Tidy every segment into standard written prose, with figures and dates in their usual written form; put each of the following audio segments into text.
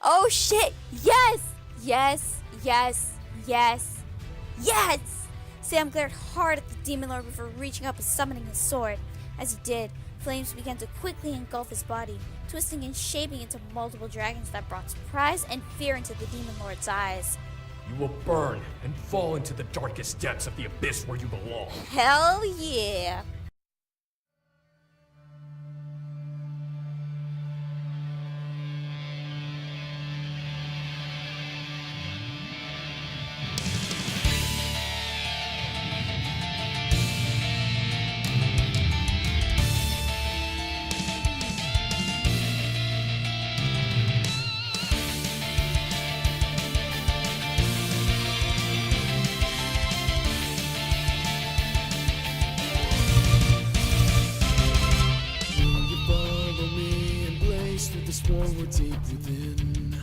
Oh shit! Yes! Yes! Yes! Yes! Yes! Sam glared hard at the demon lord before reaching up and summoning his sword. As he did, flames began to quickly engulf his body, twisting and shaping into multiple dragons that brought surprise and fear into the demon lord's eyes. You will burn and fall into the darkest depths of the abyss where you belong. Hell yeah! War deep within.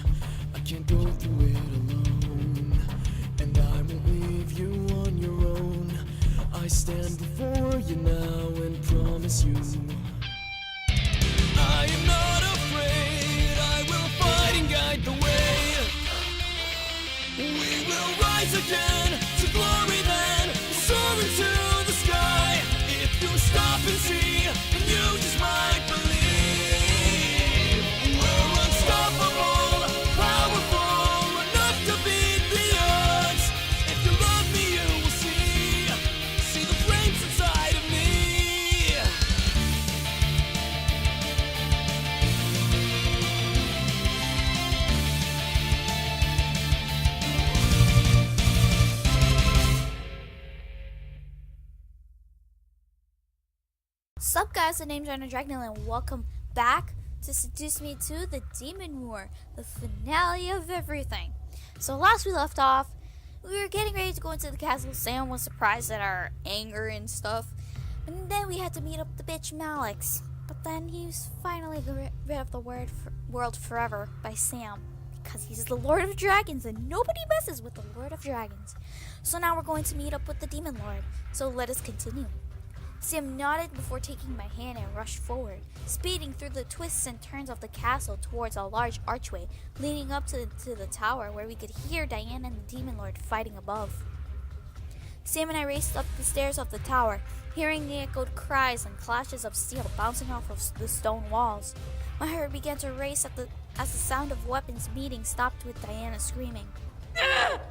I can't go through it alone, and I won't leave you on your own. I stand before you now and promise you I am not afraid. I will fight and guide the way. We will rise again to glory then, soar into the sky. If you stop and see, then you just might believe. Sup guys, the name's Rhino Dragnell and welcome back to Seduce Me 2, the Demon War, the finale of everything. So last we left off, we were getting ready to go into the castle. Sam was surprised at our anger and stuff. And then we had to meet up the bitch Malix. But then he was finally rid of the world forever by Sam. Because he's the Lord of Dragons and nobody messes with the Lord of Dragons. So now we're going to meet up with the Demon Lord. So let us continue. Sam nodded before taking my hand and rushed forward, speeding through the twists and turns of the castle towards a large archway leading up to the tower where we could hear Diana and the Demon Lord fighting above. Sam and I raced up the stairs of the tower, hearing the echoed cries and clashes of steel bouncing off of the stone walls. My heart began to race as the sound of weapons meeting stopped with Diana screaming, Enough!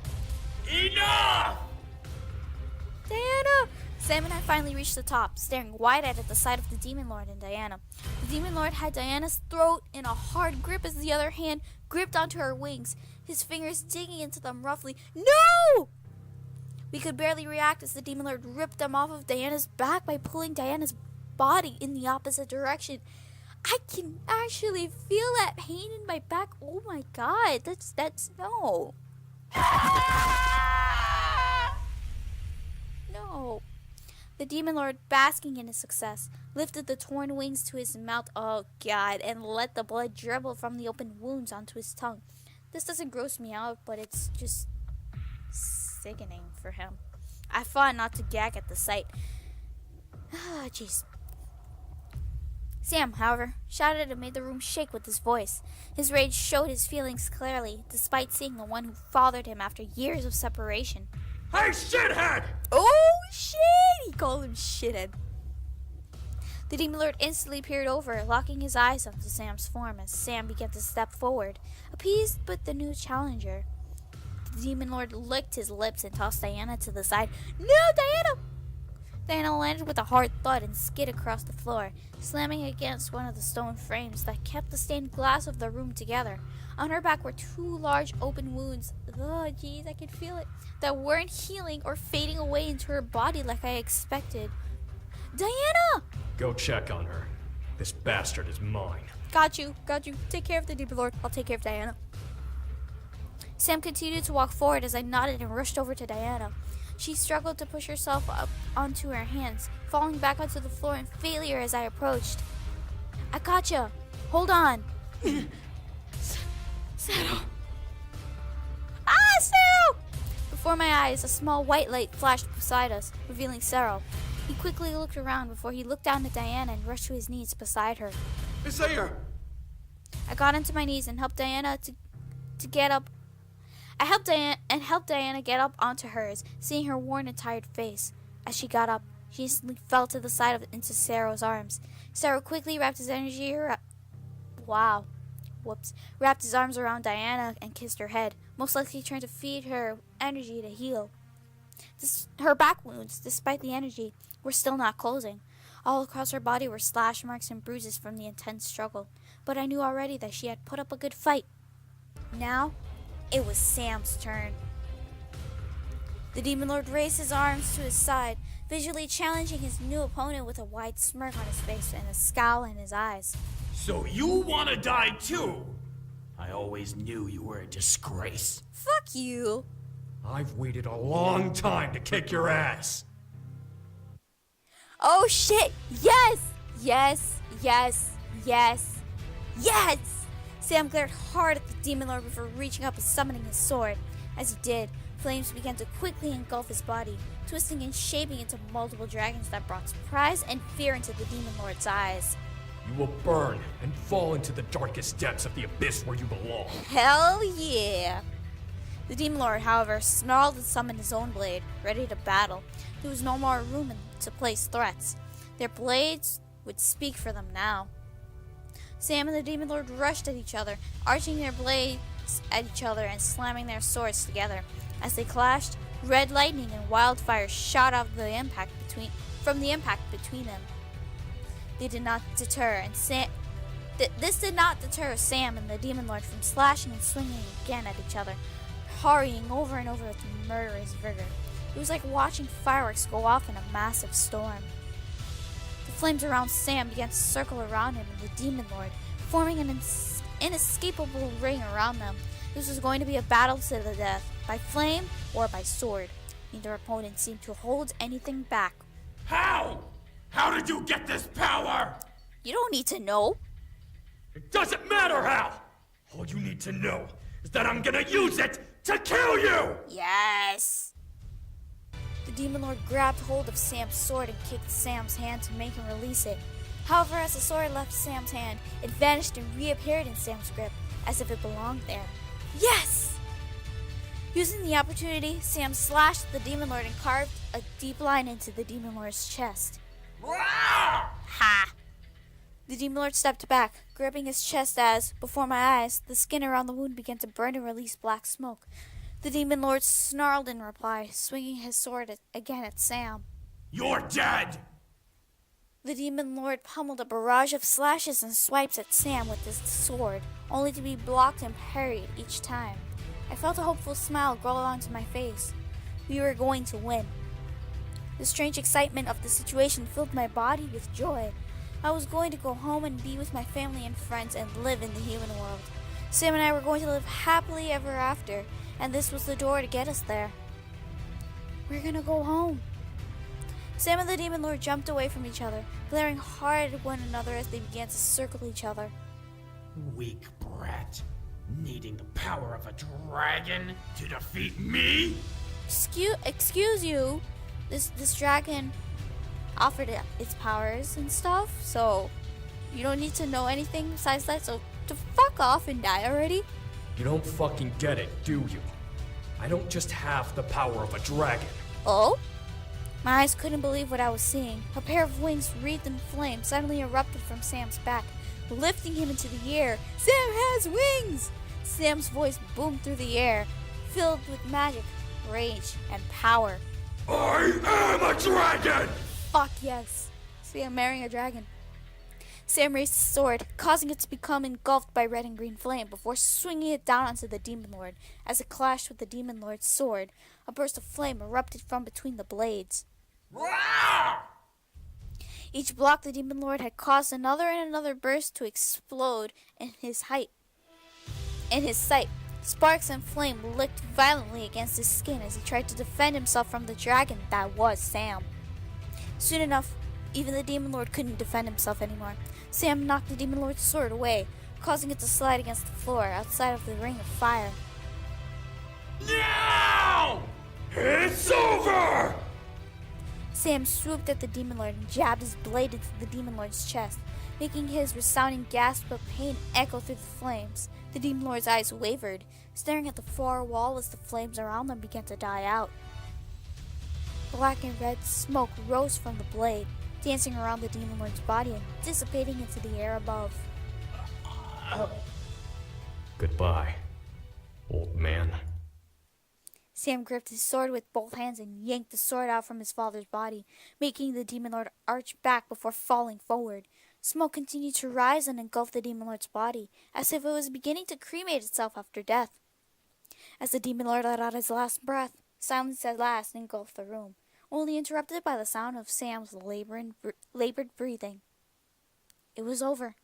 Diana! Sam and I finally reached the top, staring wide-eyed at the sight of the Demon Lord and Diana. The Demon Lord had Diana's throat in a hard grip as the other hand gripped onto her wings, his fingers digging into them roughly. No! We could barely react as the Demon Lord ripped them off of Diana's back by pulling Diana's body in the opposite direction. I can actually feel that pain in my back. Oh my god, that's no. No. The Demon Lord, basking in his success, lifted the torn wings to his mouth, oh god, and let the blood dribble from the open wounds onto his tongue. This doesn't gross me out, but it's just sickening for him. I fought not to gag at the sight. Ah, jeez. Sam, however, shouted and made the room shake with his voice. His rage showed his feelings clearly, despite seeing the one who fathered him after years of separation. Hey, shithead! Oh, shit! He called him shithead. The Demon Lord instantly peered over, locking his eyes onto Sam's form as Sam began to step forward, appeased but the new challenger. The Demon Lord licked his lips and tossed Diana to the side. No, Diana! Diana landed with a hard thud and skid across the floor, slamming against one of the stone frames that kept the stained glass of the room together. On her back were two large open wounds, oh jeez, I could feel it, that weren't healing or fading away into her body like I expected. Diana! Go check on her. This bastard is mine. Got you. Take care of the Demon Lord. I'll take care of Diana. Sam continued to walk forward as I nodded and rushed over to Diana. She struggled to push herself up onto her hands, falling back onto the floor in failure as I approached. I gotcha. Hold on. Settle. Ah, Cero! Before my eyes, a small white light flashed beside us, revealing Cero. He quickly looked around before he looked down at Diana and rushed to his knees beside her. Is there? I got onto my knees and helped Diana to get up. I helped Diana get up onto hers, seeing her worn and tired face. As she got up, she instantly fell to the side into Sarah's arms. Sarah quickly wrapped his arms around Diana and kissed her head, most likely trying to feed her energy to heal. Her back wounds, despite the energy, were still not closing. All across her body were slash marks and bruises from the intense struggle, but I knew already that she had put up a good fight. Now, it was Sam's turn. The Demon Lord raised his arms to his side, visually challenging his new opponent with a wide smirk on his face and a scowl in his eyes. So you wanna die too? I always knew you were a disgrace. Fuck you! I've waited a long time to kick your ass. Oh shit! Yes! Yes! Yes! Yes! Yes! Sam glared hard at the Demon Lord before reaching up and summoning his sword. As he did, flames began to quickly engulf his body, twisting and shaping into multiple dragons that brought surprise and fear into the Demon Lord's eyes. You will burn and fall into the darkest depths of the abyss where you belong. Hell yeah! The Demon Lord, however, snarled and summoned his own blade, ready to battle. There was no more room to place threats. Their blades would speak for them now. Sam and the Demon Lord rushed at each other, arching their blades at each other and slamming their swords together. As they clashed, red lightning and wildfire shot out of the impact between them. They did not deter, and this did not deter Sam and the Demon Lord from slashing and swinging again at each other, hurrying over and over with murderous vigor. It was like watching fireworks go off in a massive storm. The flames around Sam began to circle around him and the Demon Lord, forming an inescapable ring around them. This was going to be a battle to the death, by flame or by sword. Neither opponent seemed to hold anything back. How? How did you get this power? You don't need to know. It doesn't matter how! All you need to know is that I'm gonna use it to kill you! Yes! The Demon Lord grabbed hold of Sam's sword and kicked Sam's hand to make him release it. However, as the sword left Sam's hand, it vanished and reappeared in Sam's grip, as if it belonged there. Yes! Using the opportunity, Sam slashed the Demon Lord and carved a deep line into the Demon Lord's chest. Ha! The Demon Lord stepped back, gripping his chest as, before my eyes, the skin around the wound began to burn and release black smoke. The Demon Lord snarled in reply, swinging his sword again at Sam. You're dead! The Demon Lord pummeled a barrage of slashes and swipes at Sam with his sword, only to be blocked and parried each time. I felt a hopeful smile grow onto my face. We were going to win. The strange excitement of the situation filled my body with joy. I was going to go home and be with my family and friends and live in the human world. Sam and I were going to live happily ever after, and this was the door to get us there. We're gonna go home. Sam and the Demon Lord jumped away from each other, glaring hard at one another as they began to circle each other. Weak brat. Needing the power of a dragon to defeat me? Excuse you. This dragon offered its powers and stuff, so you don't need to know anything besides that, so to fuck off and die already. You don't fucking get it, do you? I don't just have the power of a dragon. Oh? My eyes couldn't believe what I was seeing. A pair of wings wreathed in flame suddenly erupted from Sam's back, lifting him into the air. Sam has wings! Sam's voice boomed through the air, filled with magic, rage, and power. I am a dragon! Fuck yes. Sam marrying a dragon. Sam raised his sword, causing it to become engulfed by red and green flame before swinging it down onto the Demon Lord. As it clashed with the Demon Lord's sword, a burst of flame erupted from between the blades. Each block the Demon Lord had caused another and another burst to explode in his sight. Sparks and flame licked violently against his skin as he tried to defend himself from the dragon that was Sam. Soon enough, even the Demon Lord couldn't defend himself anymore. Sam knocked the Demon Lord's sword away, causing it to slide against the floor outside of the ring of fire. Now! It's over! Sam swooped at the Demon Lord and jabbed his blade into the Demon Lord's chest. making his resounding gasp of pain echo through the flames. The Demon Lord's eyes wavered, staring at the far wall as the flames around them began to die out. Black and red smoke rose from the blade, dancing around the Demon Lord's body and dissipating into the air above. Goodbye, old man. Sam gripped his sword with both hands and yanked the sword out from his father's body, making the Demon Lord arch back before falling forward. Smoke continued to rise and engulf the Demon Lord's body, as if it was beginning to cremate itself after death. As the Demon Lord let out his last breath, silence at last engulfed the room, only interrupted by the sound of Sam's labored breathing. It was over.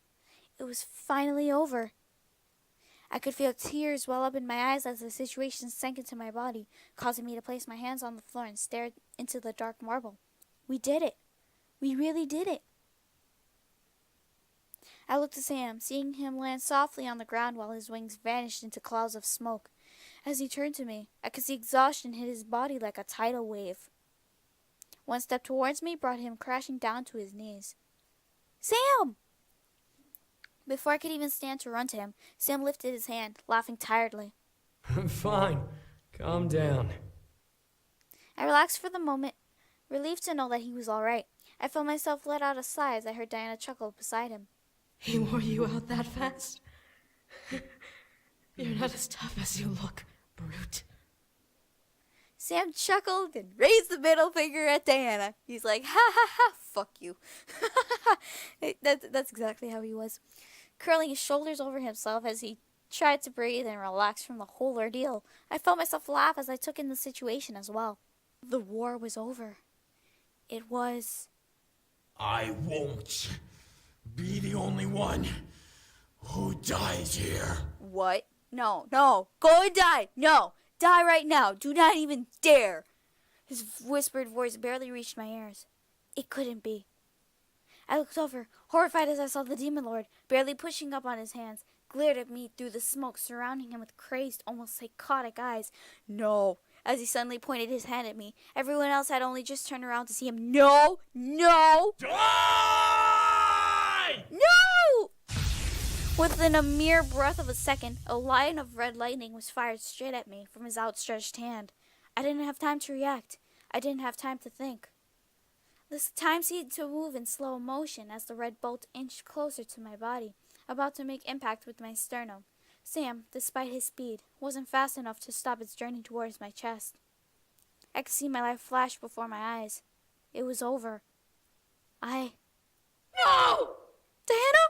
It was finally over. I could feel tears well up in my eyes as the situation sank into my body, causing me to place my hands on the floor and stare into the dark marble. We did it. We really did it. I looked at Sam, seeing him land softly on the ground while his wings vanished into clouds of smoke. As he turned to me, I could see exhaustion hit his body like a tidal wave. One step towards me brought him crashing down to his knees. Sam! Before I could even stand to run to him, Sam lifted his hand, laughing tiredly. I'm fine. Calm down. I relaxed for the moment, relieved to know that he was all right. I felt myself let out a sigh as I heard Diana chuckle beside him. He wore you out that fast? You're not as tough as you look, brute. Sam chuckled and raised the middle finger at Diana. He's like, ha ha ha, fuck you. That's exactly how he was. Curling his shoulders over himself as he tried to breathe and relax from the whole ordeal. I felt myself laugh as I took in the situation as well. The war was over. It was... I won't be the only one who dies here. What? No. Go and die. No. Die right now. Do not even dare. His whispered voice barely reached my ears. It couldn't be. I looked over, horrified as I saw the Demon Lord, barely pushing up on his hands, glared at me through the smoke surrounding him with crazed, almost psychotic eyes. No. As he suddenly pointed his hand at me. Everyone else had only just turned around to see him. No! Die! No! Within a mere breath of a second, a line of red lightning was fired straight at me from his outstretched hand. I didn't have time to react. I didn't have time to think. The time seemed to move in slow motion as the red bolt inched closer to my body, about to make impact with my sternum. Sam, despite his speed, wasn't fast enough to stop its journey towards my chest. I could see my life flash before my eyes. It was over. No! Diana?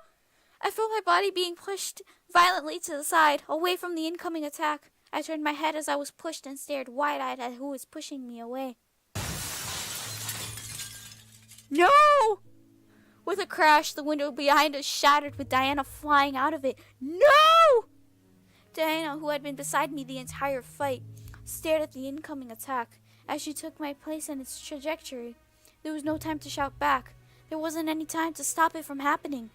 I felt my body being pushed violently to the side, away from the incoming attack. I turned my head as I was pushed and stared wide-eyed at who was pushing me away. No! With a crash, the window behind us shattered with Diana flying out of it. No! Diana, who had been beside me the entire fight, stared at the incoming attack. As she took my place in its trajectory, there was no time to shout back. There wasn't any time to stop it from happening.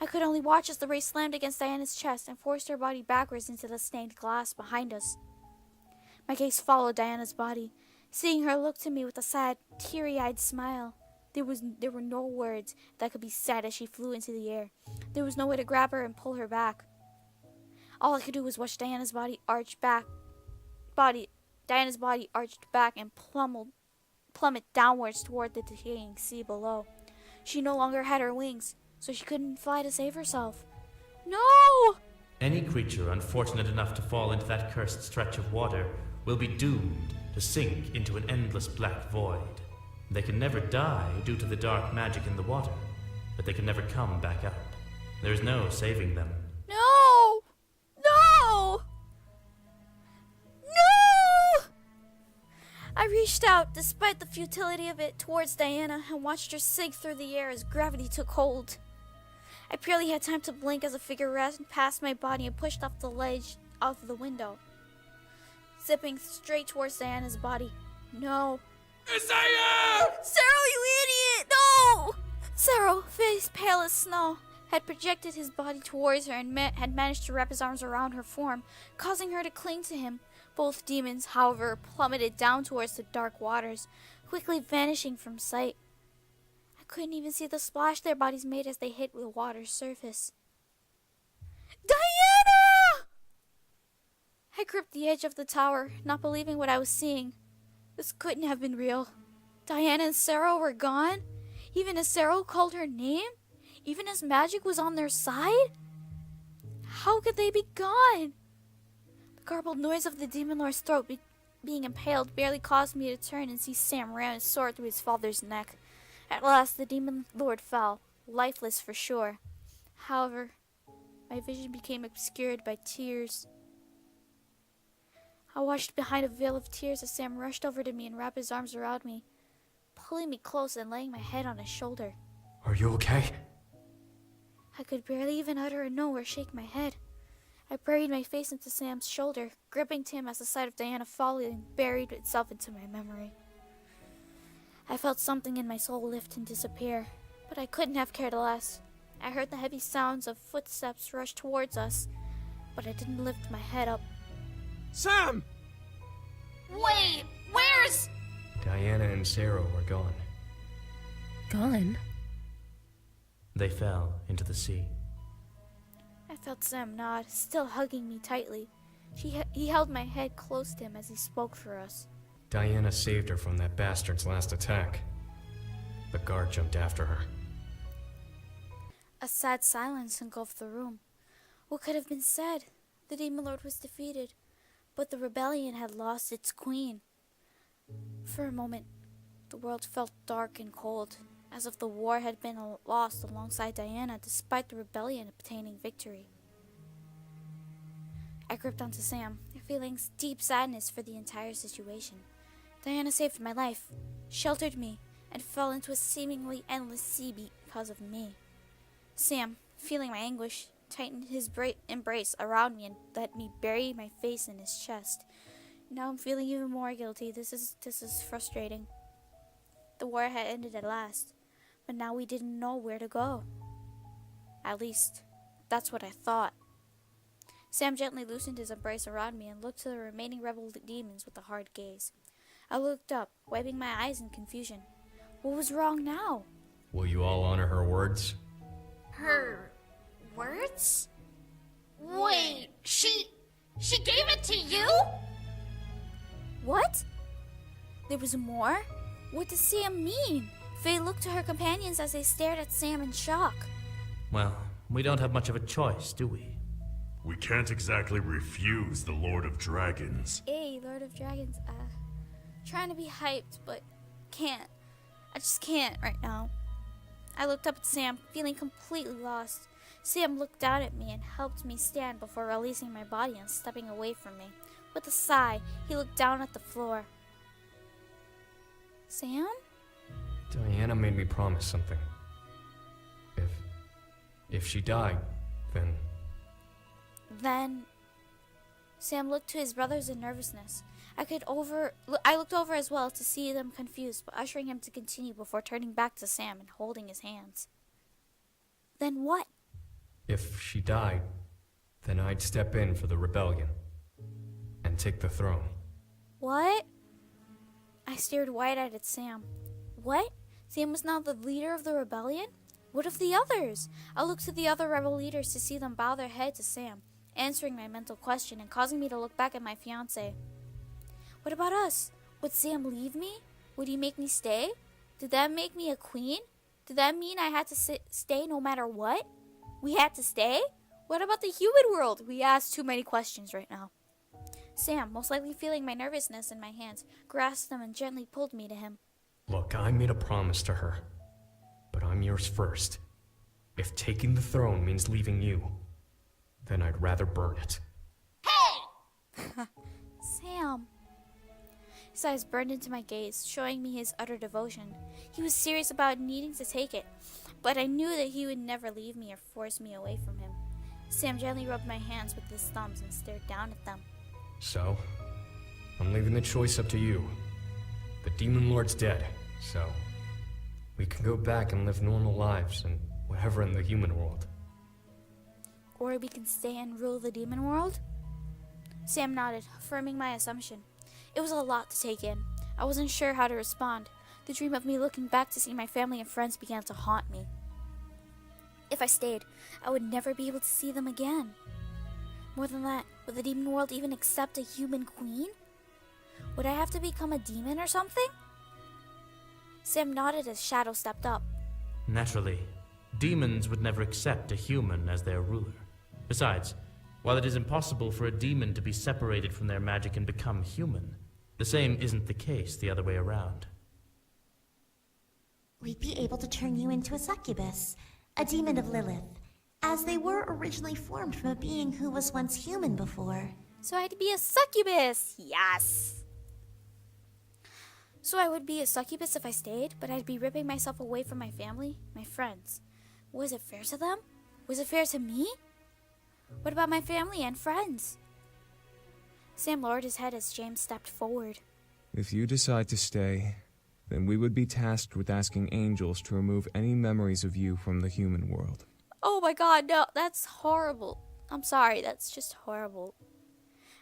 I could only watch as the ray slammed against Diana's chest and forced her body backwards into the stained glass behind us. My gaze followed Diana's body, seeing her look to me with a sad, teary-eyed smile. There were no words that could be said as she flew into the air. There was no way to grab her and pull her back. All I could do was watch Diana's body arched back and plummet downwards toward the decaying sea below. She no longer had her wings, so she couldn't fly to save herself. No! Any creature unfortunate enough to fall into that cursed stretch of water will be doomed to sink into an endless black void. They can never die due to the dark magic in the water, but they can never come back up. There's no saving them. No! No! No! I reached out, despite the futility of it, towards Diana and watched her sink through the air as gravity took hold. I barely had time to blink as a figure ran past my body and pushed off the ledge of the window, zipping straight towards Diana's body. No. Isaiah! Cyril, you idiot! No! Cyril, face pale as snow, had projected his body towards her and had managed to wrap his arms around her form, causing her to cling to him. Both demons, however, plummeted down towards the dark waters, quickly vanishing from sight. I couldn't even see the splash their bodies made as they hit the water's surface. Diana! I gripped the edge of the tower, not believing what I was seeing. This couldn't have been real. Diana and Sarah were gone? Even as Sarah called her name? Even as magic was on their side? How could they be gone? The garbled noise of the demon lord's throat being impaled barely caused me to turn and see Sam ram his sword through his father's neck. At last, the demon lord fell, lifeless for sure. However, my vision became obscured by tears. I watched behind a veil of tears as Sam rushed over to me and wrapped his arms around me, pulling me close and laying my head on his shoulder. Are you okay? I could barely even utter a no or shake my head. I buried my face into Sam's shoulder, gripping to him as the sight of Diana falling buried itself into my memory. I felt something in my soul lift and disappear, but I couldn't have cared less. I heard the heavy sounds of footsteps rush towards us, but I didn't lift my head up. Sam! Wait, where's... Diana and Sarah were gone. Gone? They fell into the sea. I felt Sam nod, still hugging me tightly. He held my head close to him as he spoke for us. Diana saved her from that bastard's last attack. The guard jumped after her. A sad silence engulfed the room. What could have been said? The demon lord was defeated, but the rebellion had lost its queen. For a moment, the world felt dark and cold, as if the war had been lost alongside Diana despite the rebellion obtaining victory. I gripped onto Sam, feeling deep sadness for the entire situation. Diana saved my life, sheltered me, and fell into a seemingly endless sea because of me. Sam, feeling my anguish, tightened his embrace around me and let me bury my face in his chest. Now I'm feeling even more guilty. This is frustrating. The war had ended at last, but now we didn't know where to go. At least, that's what I thought. Sam gently loosened his embrace around me and looked to the remaining rebel demons with a hard gaze. I looked up, wiping my eyes in confusion. What was wrong now? Will you all honor her words? Her words? Wait, she gave it to you? What? There was more? What does Sam mean? Faye looked to her companions as they stared at Sam in shock. Well, we don't have much of a choice, do we? We can't exactly refuse the Lord of Dragons. Hey, Lord of Dragons, trying to be hyped, but can't. I just can't right now. I looked up at Sam, feeling completely lost. Sam looked down at me and helped me stand before releasing my body and stepping away from me. With a sigh, he looked down at the floor. Sam? Diana made me promise something. If she died, then... Sam looked to his brothers in nervousness. I looked over as well to see them confused, but ushering him to continue before turning back to Sam and holding his hands. Then what? If she died, then I'd step in for the rebellion and take the throne. What? I stared wide-eyed at Sam. What? Sam was now the leader of the rebellion? What of the others? I looked to the other rebel leaders to see them bow their head to Sam, answering my mental question and causing me to look back at my fiancé. What about us? Would Sam leave me? Would he make me stay? Did that make me a queen? Did that mean I had to stay no matter what? We had to stay? What about the human world? We asked too many questions right now. Sam, most likely feeling my nervousness in my hands, grasped them and gently pulled me to him. Look, I made a promise to her, but I'm yours first. If taking the throne means leaving you, then I'd rather burn it. Sam. His eyes burned into my gaze, showing me his utter devotion. He was serious about needing to take it, but I knew that he would never leave me or force me away from him. Sam gently rubbed my hands with his thumbs and stared down at them. So, I'm leaving the choice up to you. The Demon Lord's dead, so we can go back and live normal lives and whatever in the human world. Or we can stay and rule the demon world? Sam nodded, affirming my assumption. It was a lot to take in. I wasn't sure how to respond. The dream of me looking back to see my family and friends began to haunt me. If I stayed, I would never be able to see them again. More than that, would the demon world even accept a human queen? Would I have to become a demon or something? Sam nodded as Shadow stepped up. Naturally, demons would never accept a human as their ruler. Besides, while it is impossible for a demon to be separated from their magic and become human, the same isn't the case the other way around. We'd be able to turn you into a succubus, a demon of Lilith, as they were originally formed from a being who was once human before. So I'd be a succubus! Yes! So I would be a succubus if I stayed, but I'd be ripping myself away from my family, my friends. Was it fair to them? Was it fair to me? What about my family and friends? Sam lowered his head as James stepped forward. If you decide to stay, then we would be tasked with asking angels to remove any memories of you from the human world. Oh my god, no, that's horrible. I'm sorry, that's just horrible.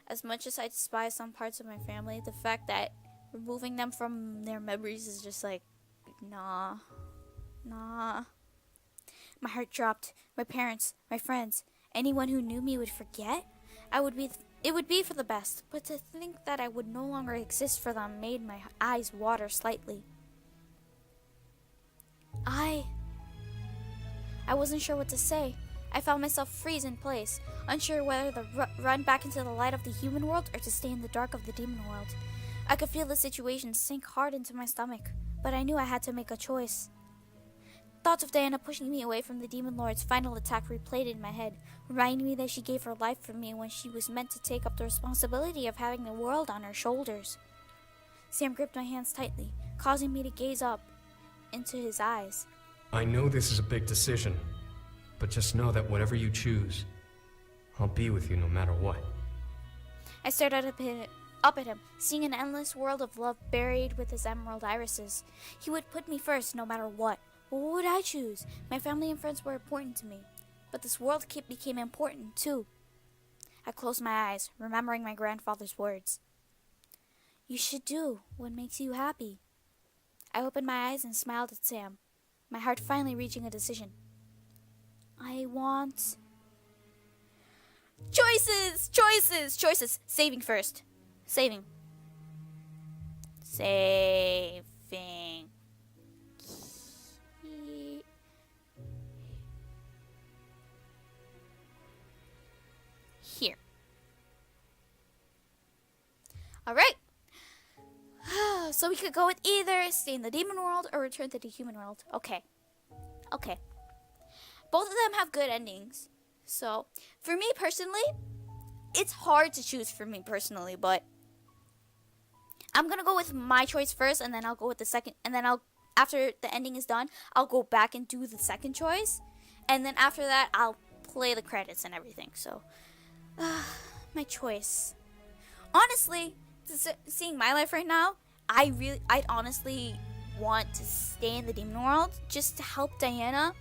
As much as I despise some parts of my family, the fact that removing them from their memories is just like, nah. My heart dropped. My parents, my friends, anyone who knew me would forget. It would be for the best, but to think that I would no longer exist for them made my eyes water slightly. I wasn't sure what to say. I found myself freeze in place, unsure whether to run back into the light of the human world or to stay in the dark of the demon world. I could feel the situation sink hard into my stomach, but I knew I had to make a choice. Thoughts of Diana pushing me away from the demon lord's final attack replayed in my head, reminding me that she gave her life for me when she was meant to take up the responsibility of having the world on her shoulders. Sam gripped my hands tightly, causing me to gaze up into his eyes. I know this is a big decision, but just know that whatever you choose, I'll be with you no matter what. I stared up at him, seeing an endless world of love buried with his emerald irises. He would put me first no matter what. But what would I choose? My family and friends were important to me, but this world became important too. I closed my eyes, remembering my grandfather's words. You should do what makes you happy. I opened my eyes and smiled at Sam, my heart finally reaching a decision. I want... Choices! Saving first. Saving. Here. Alright. So we could go with either stay in the demon world or return to the human world. Okay. Both of them have good endings. So, for me personally, it's hard to choose for me personally, but I'm gonna go with my choice first, and then I'll go with the second, and then after the ending is done, I'll go back and do the second choice, and then after that, I'll play the credits and everything. So, my choice. Honestly, seeing my life right now, I'd honestly want to stay in the demon world just to help Diana.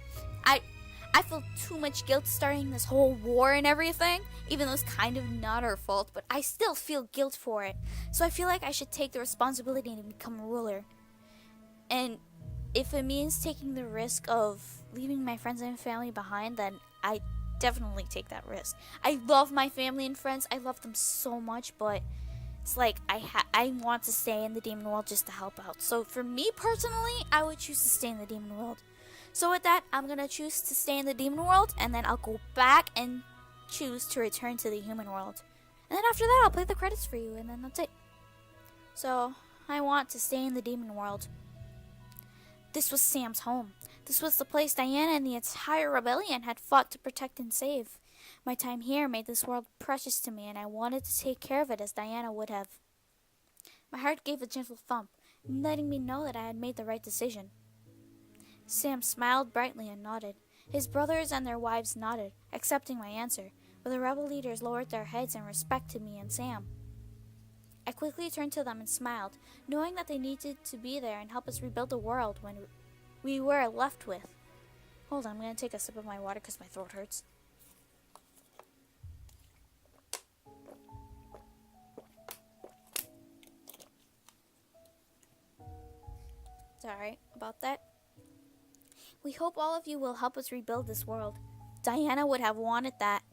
I feel too much guilt starting this whole war and everything, even though it's kind of not her fault, but I still feel guilt for it. So I feel like I should take the responsibility to become a ruler. And if it means taking the risk of leaving my friends and family behind, then I definitely take that risk. I love my family and friends. I love them so much, but it's like I want to stay in the demon world just to help out. So for me personally, I would choose to stay in the demon world. So with that, I'm going to choose to stay in the demon world, and then I'll go back and choose to return to the human world. And then after that, I'll play the credits for you, and then that's it. So, I want to stay in the demon world. This was Sam's home. This was the place Diana and the entire rebellion had fought to protect and save. My time here made this world precious to me, and I wanted to take care of it as Diana would have. My heart gave a gentle thump, letting me know that I had made the right decision. Sam smiled brightly and nodded. His brothers and their wives nodded, accepting my answer, but the rebel leaders lowered their heads in respect to me and Sam. I quickly turned to them and smiled, knowing that they needed to be there and help us rebuild the world when we were left with. Hold on, I'm going to take a sip of my water because my throat hurts. Sorry about that. We hope all of you will help us rebuild this world. Diana would have wanted that.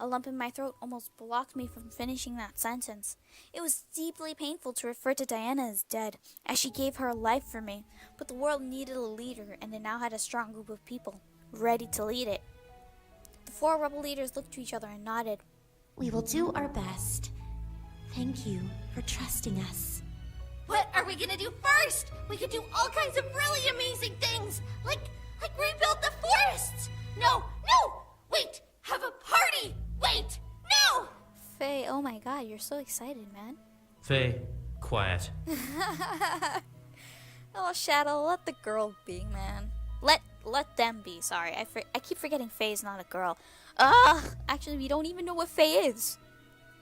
A lump in my throat almost blocked me from finishing that sentence. It was deeply painful to refer to Diana as dead, as she gave her life for me, but the world needed a leader, and it now had a strong group of people, ready to lead it. The 4 rebel leaders looked to each other and nodded. We will do our best. Thank you for trusting us. What are we gonna do first? We could do all kinds of really amazing things, like rebuild the forests. No, wait, have a party. Wait, no! Faye, oh my god, you're so excited, man. Faye, quiet. Oh, Shadow, let the girl be, man. Let them be, sorry. I keep forgetting Faye's not a girl. Actually, we don't even know what Faye is.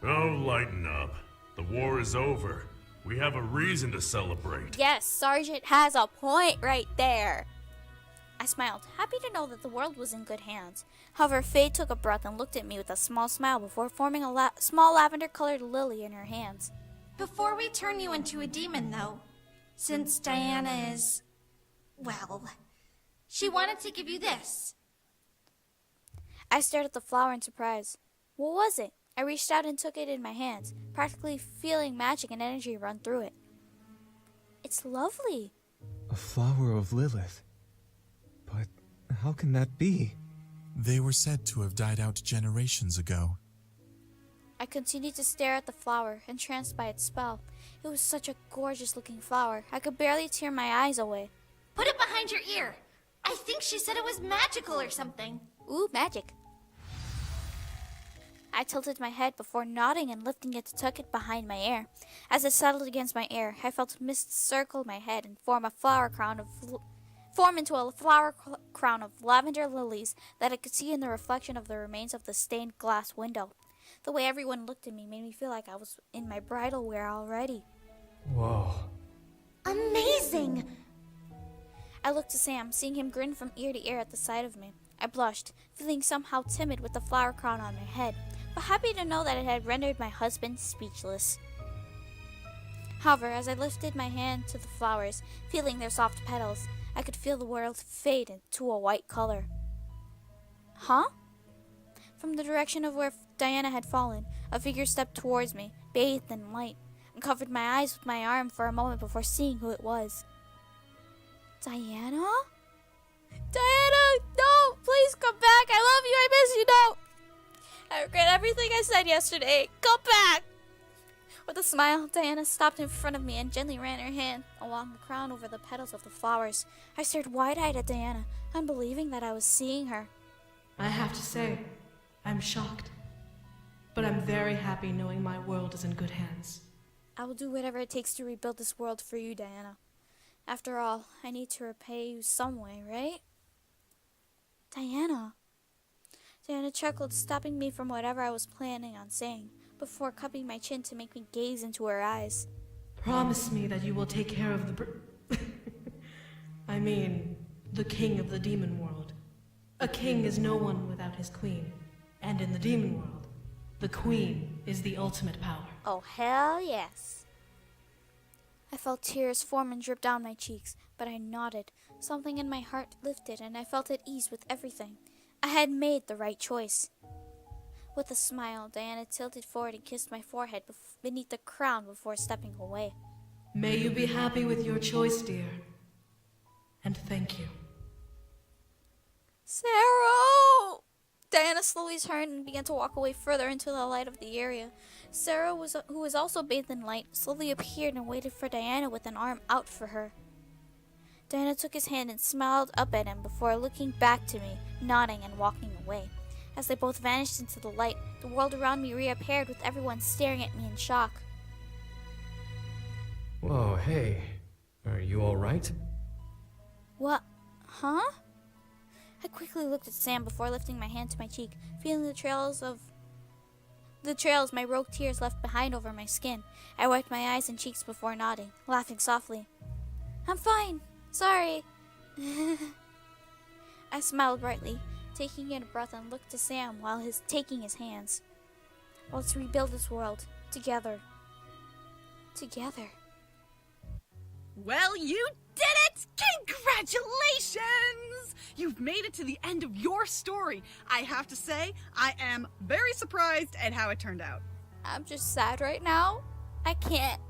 Oh, lighten up. The war is over. We have a reason to celebrate. Yes, Sergeant has a point right there. I smiled, happy to know that the world was in good hands. However, Faye took a breath and looked at me with a small smile before forming a small lavender-colored lily in her hands. Before we turn you into a demon, though, since Diana is, well, she wanted to give you this. I stared at the flower in surprise. What was it? I reached out and took it in my hands, practically feeling magic and energy run through it. It's lovely. A flower of Lilith. But how can that be? They were said to have died out generations ago. I continued to stare at the flower, entranced by its spell. It was such a gorgeous-looking flower. I could barely tear my eyes away. Put it behind your ear. I think she said it was magical or something. Ooh, magic. I tilted my head before nodding and lifting it to tuck it behind my ear. As it settled against my ear, I felt mist circle my head and form into a flower crown of lavender lilies that I could see in the reflection of the remains of the stained glass window. The way everyone looked at me made me feel like I was in my bridal wear already. Whoa. Amazing! I looked to Sam, seeing him grin from ear to ear at the sight of me. I blushed, feeling somehow timid with the flower crown on my head, but happy to know that it had rendered my husband speechless. However, as I lifted my hand to the flowers, feeling their soft petals, I could feel the world fade into a white color. Huh? From the direction of where Diana had fallen, a figure stepped towards me, bathed in light, and covered my eyes with my arm for a moment before seeing who it was. Diana? Diana, no! Please come back! I love you! I miss you! No! I regret everything I said yesterday. Come back! With a smile, Diana stopped in front of me and gently ran her hand along the crown over the petals of the flowers. I stared wide-eyed at Diana, unbelieving that I was seeing her. I have to say, I'm shocked. But I'm very happy knowing my world is in good hands. I will do whatever it takes to rebuild this world for you, Diana. After all, I need to repay you some way, right? Diana. Diana chuckled, stopping me from whatever I was planning on saying, before cupping my chin to make me gaze into her eyes. Promise me that you will take care of the I mean, the king of the demon world. A king is no one without his queen. And in the demon world, the queen is the ultimate power. Oh, hell yes. I felt tears form and drip down my cheeks, but I nodded. Something in my heart lifted, and I felt at ease with everything. I had made the right choice. With a smile, Diana tilted forward and kissed my forehead beneath the crown before stepping away. May you be happy with your choice, dear. And thank you. Sarah! Diana slowly turned and began to walk away further into the light of the area. Sarah, who was also bathed in light, slowly appeared and waited for Diana with an arm out for her. Diana took his hand and smiled up at him before looking back to me, nodding and walking away. As they both vanished into the light, the world around me reappeared with everyone staring at me in shock. Whoa, hey. Are you alright? What? Huh? I quickly looked at Sam before lifting my hand to my cheek, feeling the trails my rogue tears left behind over my skin. I wiped my eyes and cheeks before nodding, laughing softly. I'm fine. Sorry. I smiled brightly, taking in a breath, and looked to Sam while taking his hands. Let's rebuild this world. Together. Together. Well, you did it! Congratulations! You've made it to the end of your story. I have to say, I am very surprised at how it turned out. I'm just sad right now. I can't.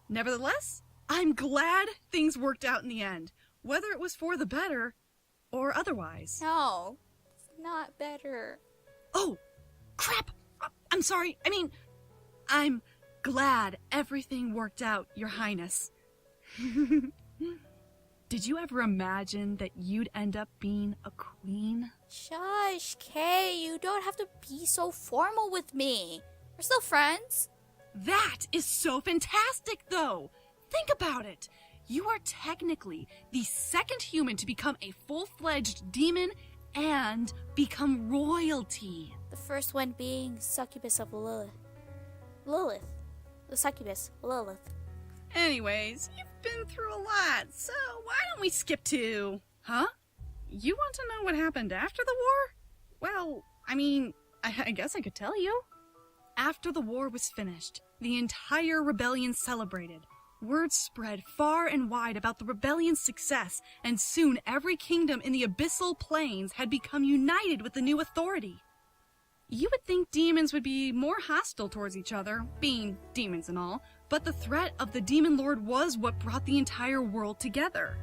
Nevertheless, I'm glad things worked out in the end, whether it was for the better or otherwise. No, it's not better. Oh, crap! I'm sorry. I'm glad everything worked out, Your Highness. Did you ever imagine that you'd end up being a queen? Shush, Kay, you don't have to be so formal with me. We're still friends. That is so fantastic, though! Think about it. You are technically the second human to become a full-fledged demon and become royalty. The first one being succubus of Lilith. The succubus, Lilith. Anyways, you've been through a lot, so why don't we skip to... Huh? You want to know what happened after the war? Well, I guess I could tell you. After the war was finished, the entire rebellion celebrated. Word spread far and wide about the rebellion's success, and soon every kingdom in the abyssal plains had become united with the new authority. You would think demons would be more hostile towards each other, being demons and all, but the threat of the Demon Lord was what brought the entire world together.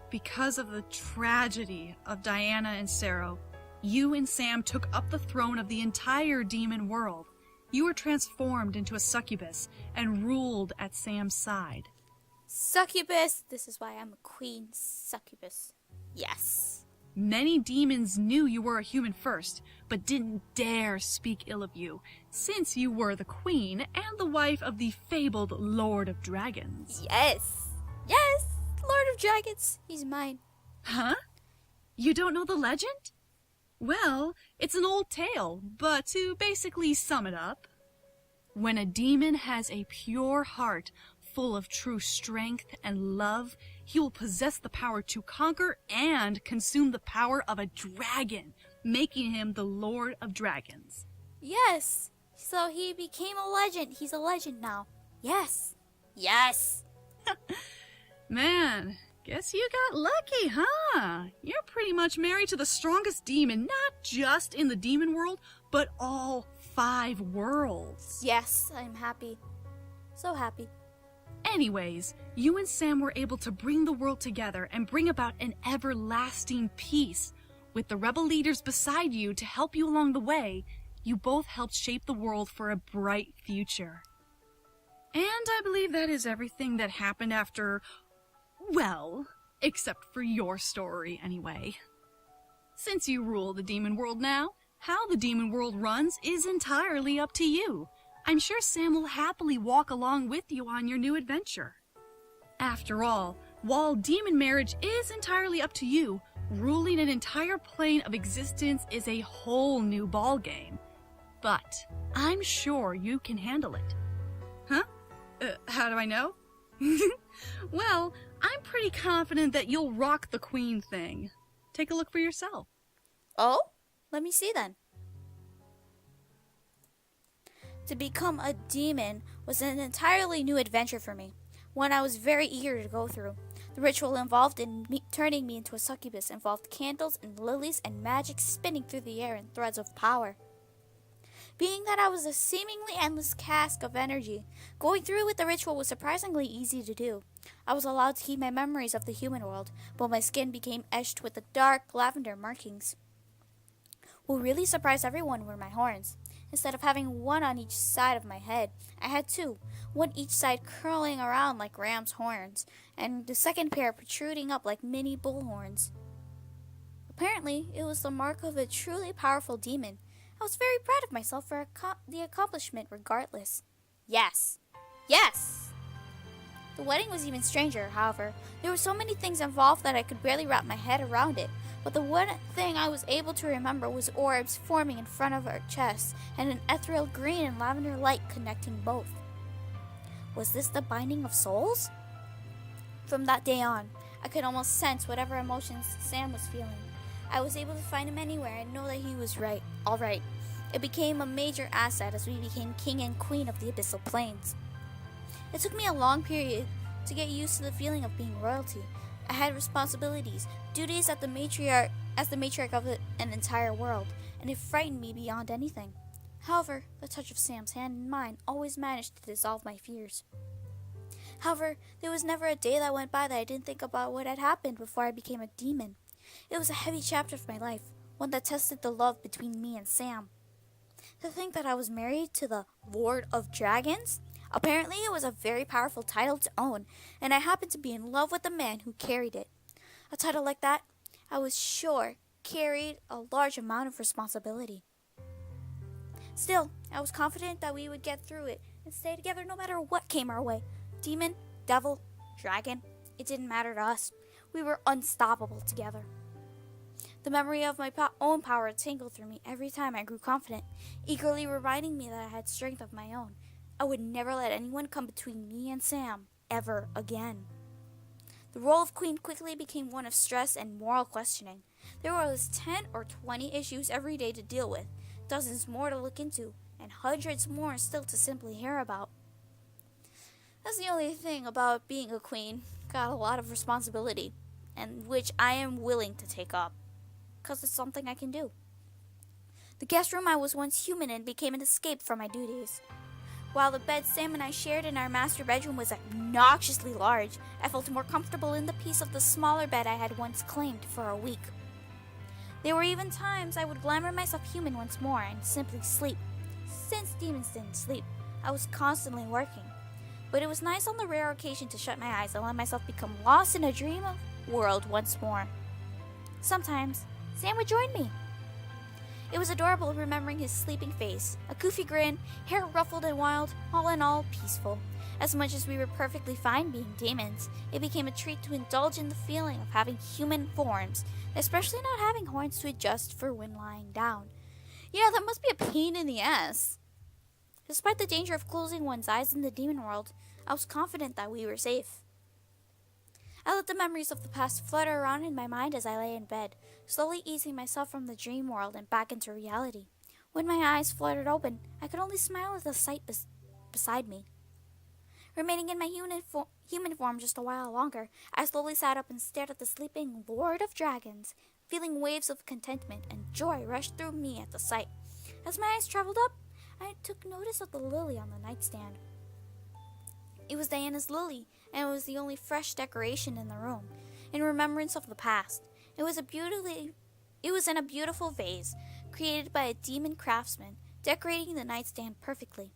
Because of the tragedy of Diana and Sero, you and Sam took up the throne of the entire demon world. You were transformed into a succubus and ruled at Sam's side. Succubus! This is why I'm a queen succubus. Yes. Many demons knew you were a human first, but didn't dare speak ill of you, since you were the queen and the wife of the fabled Lord of Dragons. Yes! Yes! Lord of Dragons! He's mine. Huh? You don't know the legend? Well, it's an old tale, but to basically sum it up, when a demon has a pure heart full of true strength and love, he will possess the power to conquer and consume the power of a dragon, making him the Lord of Dragons. Yes! So he became a legend. He's a legend now. Yes! Yes! Man, guess you got lucky, huh? You're pretty much married to the strongest demon, not just in the demon world, but all 5 worlds. Yes, I'm happy. So happy. Anyways, you and Sam were able to bring the world together and bring about an everlasting peace. With the rebel leaders beside you to help you along the way, you both helped shape the world for a bright future. And I believe that is everything that happened after... well, except for your story, anyway. Since you rule the demon world now, how the demon world runs is entirely up to you. I'm sure Sam will happily walk along with you on your new adventure. After all, while demon marriage is entirely up to you, ruling an entire plane of existence is a whole new ballgame. But I'm sure you can handle it. Huh? How do I know? Well, I'm pretty confident that you'll rock the queen thing. Take a look for yourself. Oh? Let me see then. To become a demon was an entirely new adventure for me, one I was very eager to go through. The ritual involved in turning me into a succubus involved candles and lilies and magic spinning through the air in threads of power. Being that I was a seemingly endless cask of energy, going through with the ritual was surprisingly easy to do. I was allowed to keep my memories of the human world, but my skin became etched with the dark lavender markings. What really surprised everyone were my horns. Instead of having one on each side of my head, I had 2, one each side curling around like ram's horns, and the second pair protruding up like mini bull horns. Apparently, it was the mark of a truly powerful demon. I was very proud of myself for the accomplishment regardless. Yes! Yes! The wedding was even stranger, however. There were so many things involved that I could barely wrap my head around it. But the one thing I was able to remember was orbs forming in front of our chests and an ethereal green and lavender light connecting both. Was this the binding of souls? From that day on, I could almost sense whatever emotions Sam was feeling. I was able to find him anywhere and know that he was right, all right. It became a major asset as we became king and queen of the abyssal plains. It took me a long period to get used to the feeling of being royalty. I had responsibilities, duties as the matriarch of an entire world, and it frightened me beyond anything. However, the touch of Sam's hand in mine always managed to dissolve my fears. However, there was never a day that went by that I didn't think about what had happened before I became a demon. It was a heavy chapter of my life, one that tested the love between me and Sam. To think that I was married to the Lord of Dragons? Apparently, it was a very powerful title to own, and I happened to be in love with the man who carried it. A title like that, I was sure, carried a large amount of responsibility. Still, I was confident that we would get through it and stay together no matter what came our way. Demon, devil, dragon, it didn't matter to us. We were unstoppable together. The memory of my own power tingled through me every time I grew confident, eagerly reminding me that I had strength of my own. I would never let anyone come between me and Sam, ever again. The role of queen quickly became one of stress and moral questioning. There was 10 or 20 issues every day to deal with, dozens more to look into, and hundreds more still to simply hear about. That's the only thing about being a queen. Got a lot of responsibility, and which I am willing to take up, 'cause it's something I can do. The guest room I was once human in became an escape from my duties. While the bed Sam and I shared in our master bedroom was obnoxiously large, I felt more comfortable in the piece of the smaller bed I had once claimed for a week. There were even times I would glamour myself human once more and simply sleep. Since demons didn't sleep, I was constantly working. But it was nice on the rare occasion to shut my eyes and let myself become lost in a dream of world once more. Sometimes, Sam would join me. It was adorable remembering his sleeping face, a goofy grin, hair ruffled and wild, all in all peaceful. As much as we were perfectly fine being demons, it became a treat to indulge in the feeling of having human forms, especially not having horns to adjust for when lying down. Yeah, that must be a pain in the ass. Despite the danger of closing one's eyes in the demon world, I was confident that we were safe. I let the memories of the past flutter around in my mind as I lay in bed, slowly easing myself from the dream world and back into reality. When my eyes fluttered open, I could only smile at the sight beside me. Remaining in my human form just a while longer, I slowly sat up and stared at the sleeping Lord of Dragons, feeling waves of contentment and joy rush through me at the sight. As my eyes traveled up, I took notice of the lily on the nightstand. It was Diana's lily, and it was the only fresh decoration in the room, in remembrance of the past. It was in a beautiful vase, created by a demon craftsman, decorating the nightstand perfectly.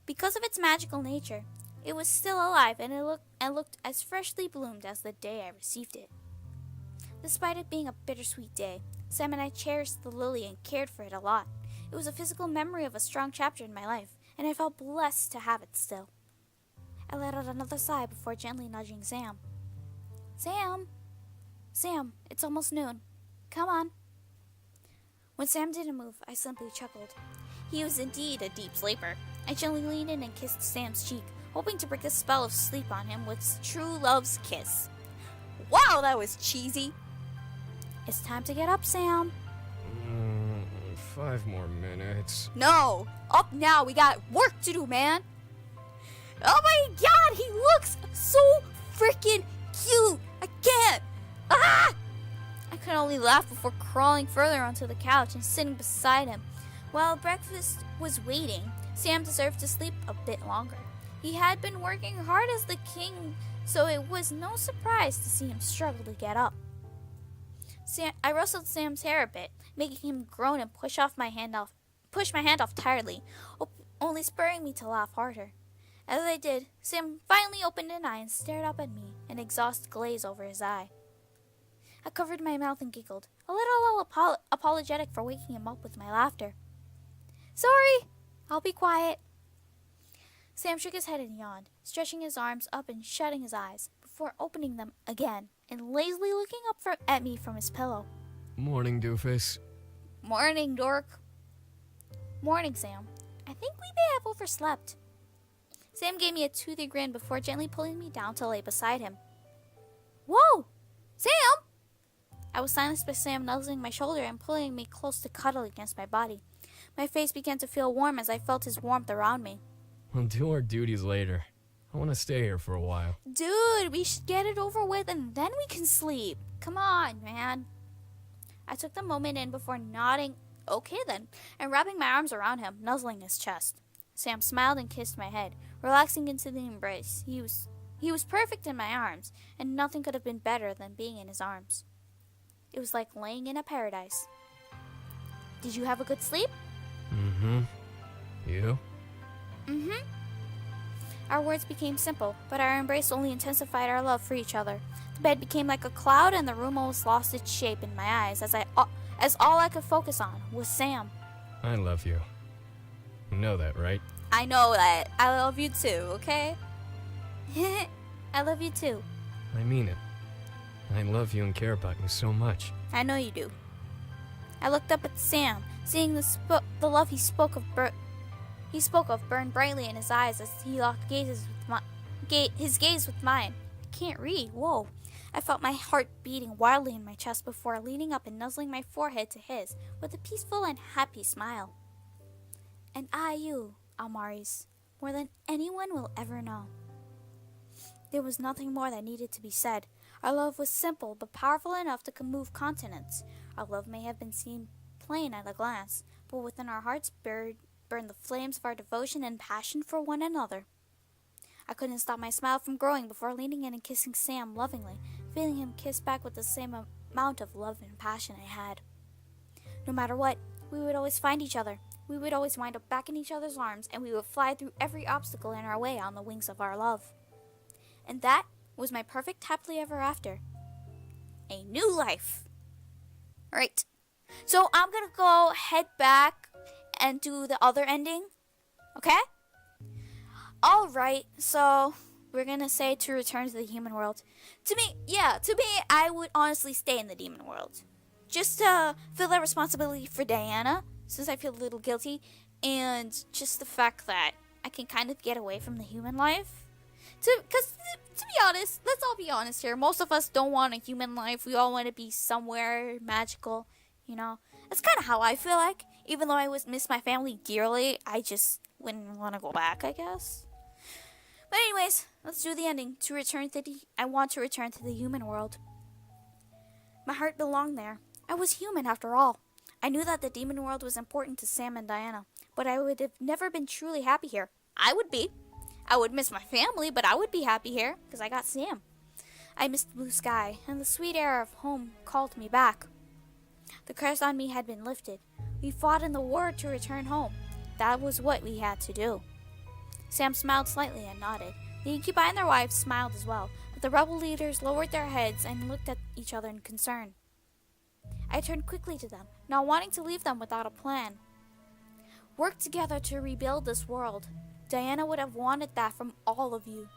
Because of its magical nature, it was still alive, and it looked as freshly bloomed as the day I received it. Despite it being a bittersweet day, Sam and I cherished the lily and cared for it a lot. It was a physical memory of a strong chapter in my life, and I felt blessed to have it still. I let out another sigh before gently nudging Sam. Sam! Sam, it's almost noon. Come on. When Sam didn't move, I simply chuckled. He was indeed a deep sleeper. I gently leaned in and kissed Sam's cheek, hoping to break the spell of sleep on him with true love's kiss. Wow, that was cheesy! It's time to get up, Sam. 5 more minutes. No! Up now, we got work to do, man! Oh my god, he looks so freaking cute! I can't! Ah! I could only laugh before crawling further onto the couch and sitting beside him. While breakfast was waiting, Sam deserved to sleep a bit longer. He had been working hard as the king, so it was no surprise to see him struggle to get up. I rustled Sam's hair a bit, making him groan and push my hand off tiredly, only spurring me to laugh harder. As I did, Sam finally opened an eye and stared up at me, an exhaust glaze over his eye. I covered my mouth and giggled, a little apologetic for waking him up with my laughter. Sorry, I'll be quiet. Sam shook his head and yawned, stretching his arms up and shutting his eyes, before opening them again and lazily looking up at me from his pillow. Morning, doofus. Morning, dork. Morning, Sam. I think we may have overslept. Sam gave me a toothy grin before gently pulling me down to lay beside him. Whoa! Sam! I was silenced by Sam nuzzling my shoulder and pulling me close to cuddle against my body. My face began to feel warm as I felt his warmth around me. We'll do our duties later. I want to stay here for a while. Dude, we should get it over with and then we can sleep. Come on, man. I took the moment in before nodding, okay then, and wrapping my arms around him, nuzzling his chest. Sam smiled and kissed my head, relaxing into the embrace. He was perfect in my arms, and nothing could have been better than being in his arms. It was like laying in a paradise. Did you have a good sleep? Mm-hmm. You? Mm-hmm. Our words became simple, but our embrace only intensified our love for each other. The bed became like a cloud, and the room almost lost its shape in my eyes as all I could focus on was Sam. I love you. You know that, right? I know that. I love you too, okay? I love you too. I mean it. I love you and care about you so much. I know you do. I looked up at Sam, seeing the love he spoke of burned brightly in his eyes as he locked his gaze with mine. I can't read. Whoa. I felt my heart beating wildly in my chest before leaning up and nuzzling my forehead to his with a peaceful and happy smile. And you, Almaris, more than anyone will ever know. There was nothing more that needed to be said. Our love was simple but powerful enough to move continents. Our love may have been seen plain at a glance, but within our hearts burned the flames of our devotion and passion for one another. I couldn't stop my smile from growing before leaning in and kissing Sam lovingly, feeling him kiss back with the same amount of love and passion I had. No matter what, we would always find each other. We would always wind up back in each other's arms, and we would fly through every obstacle in our way on the wings of our love. And that was my perfect happily ever after. A new life. Alright, so I'm gonna go head back and do the other ending. Okay? Alright, so we're gonna say to return to the human world. To me, I would honestly stay in the demon world. Just to feel that responsibility for Diana, since I feel a little guilty, and just the fact that I can kind of get away from the human life. Because, to be honest, let's all be honest here, most of us don't want a human life. We all want to be somewhere magical, you know. That's kind of how I feel like. Even though I miss my family dearly, I just wouldn't want to go back, I guess. But anyways, let's do the ending. I want to return to the human world. My heart belonged there. I was human after all. I knew that the demon world was important to Sam and Diana, but I would have never been truly happy here. I would be. I would miss my family, but I would be happy here, because I got Sam. I missed the blue sky, and the sweet air of home called me back. The curse on me had been lifted. We fought in the war to return home. That was what we had to do. Sam smiled slightly and nodded. The incubi and their wives smiled as well, but the rebel leaders lowered their heads and looked at each other in concern. I turned quickly to them, not wanting to leave them without a plan. Work together to rebuild this world. Diana would have wanted that from all of you.